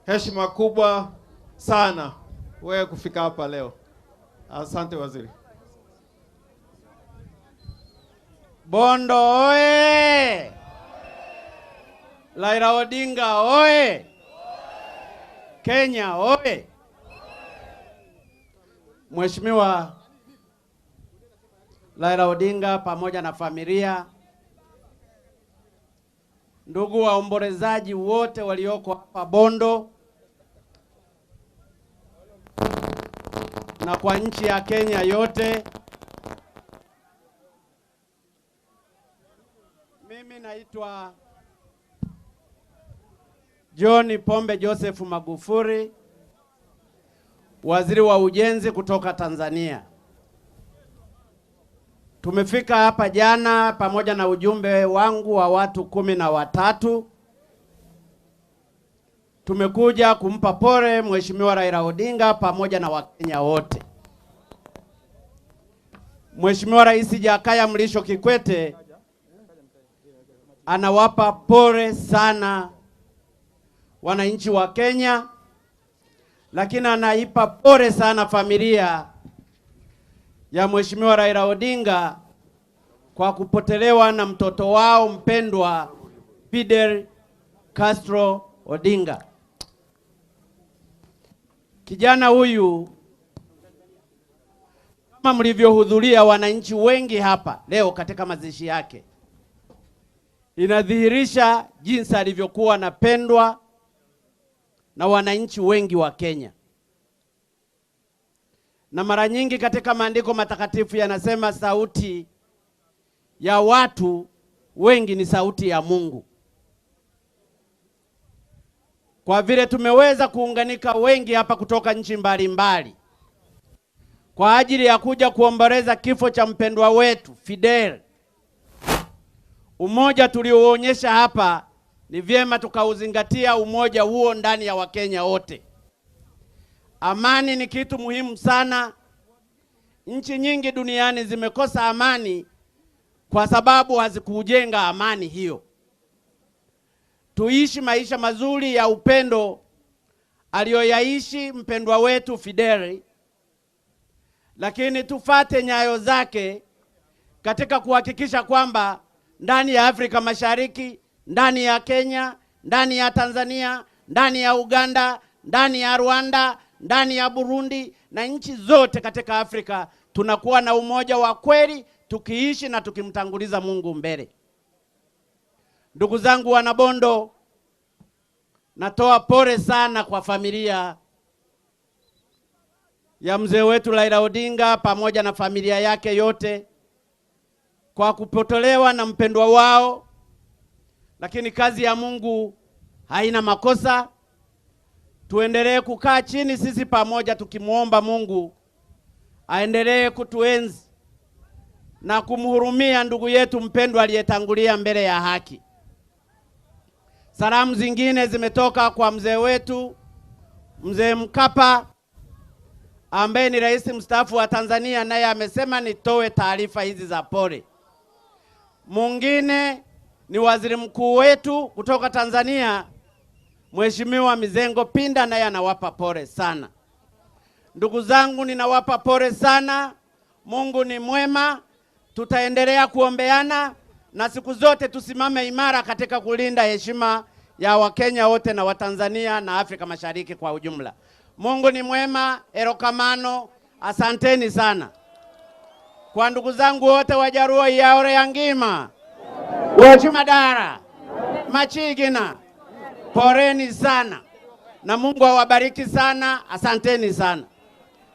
Heshima kubwa sana wewe kufika hapa leo. Asante waziri. Bondo oye! Raila Odinga oye! Kenya oye! Mheshimiwa Raila Odinga pamoja na familia, ndugu waombolezaji wote walioko hapa Bondo na kwa nchi ya Kenya yote, mimi naitwa John Pombe Joseph Magufuli, waziri wa ujenzi kutoka Tanzania. Tumefika hapa jana pamoja na ujumbe wangu wa watu 13. Tumekuja kumpa pole Mheshimiwa Raila Odinga pamoja na Wakenya wote. Mheshimiwa Rais Jakaya Mrisho Kikwete anawapa pole sana wananchi wa Kenya, lakini anaipa pole sana familia ya Mheshimiwa Raila Odinga kwa kupotelewa na mtoto wao mpendwa Fidel Castro Odinga. Kijana huyu, kama mlivyohudhuria wananchi wengi hapa leo katika mazishi yake, inadhihirisha jinsi alivyokuwa anapendwa na wananchi wengi wa Kenya. Na mara nyingi katika maandiko matakatifu yanasema sauti ya watu wengi ni sauti ya Mungu. Kwa vile tumeweza kuunganika wengi hapa kutoka nchi mbalimbali kwa ajili ya kuja kuomboleza kifo cha mpendwa wetu Fidel, umoja tulioonyesha hapa ni vyema tukauzingatia umoja huo ndani ya Wakenya wote. Amani ni kitu muhimu sana. Nchi nyingi duniani zimekosa amani kwa sababu hazikujenga amani hiyo. Tuishi maisha mazuri ya upendo aliyoyaishi mpendwa wetu Fidel, lakini tufate nyayo zake katika kuhakikisha kwamba ndani ya Afrika Mashariki, ndani ya Kenya, ndani ya Tanzania, ndani ya Uganda, ndani ya Rwanda, ndani ya Burundi na nchi zote katika Afrika tunakuwa na umoja wa kweli, tukiishi na tukimtanguliza Mungu mbele. Ndugu zangu wanabondo, natoa pole sana kwa familia ya mzee wetu Raila Odinga pamoja na familia yake yote kwa kupotolewa na mpendwa wao, lakini kazi ya Mungu haina makosa. Tuendelee kukaa chini sisi pamoja tukimuomba Mungu aendelee kutuenzi na kumhurumia ndugu yetu mpendwa aliyetangulia mbele ya haki. Salamu zingine zimetoka kwa mzee wetu Mzee Mkapa ambaye ni rais mstaafu wa Tanzania, naye amesema nitoe taarifa hizi za pole. Mwingine ni waziri mkuu wetu kutoka Tanzania Mheshimiwa Mizengo Pinda, naye anawapa pole sana. Ndugu zangu, ninawapa pole sana. Mungu ni mwema. Tutaendelea kuombeana na siku zote tusimame imara katika kulinda heshima ya Wakenya wote na Watanzania na Afrika Mashariki kwa ujumla. Mungu ni mwema. Erokamano. Asanteni sana. Kwa ndugu zangu wote Wajaruo yaore yangima Wachimadara Machigina, poreni sana na Mungu awabariki sana. Asanteni sana.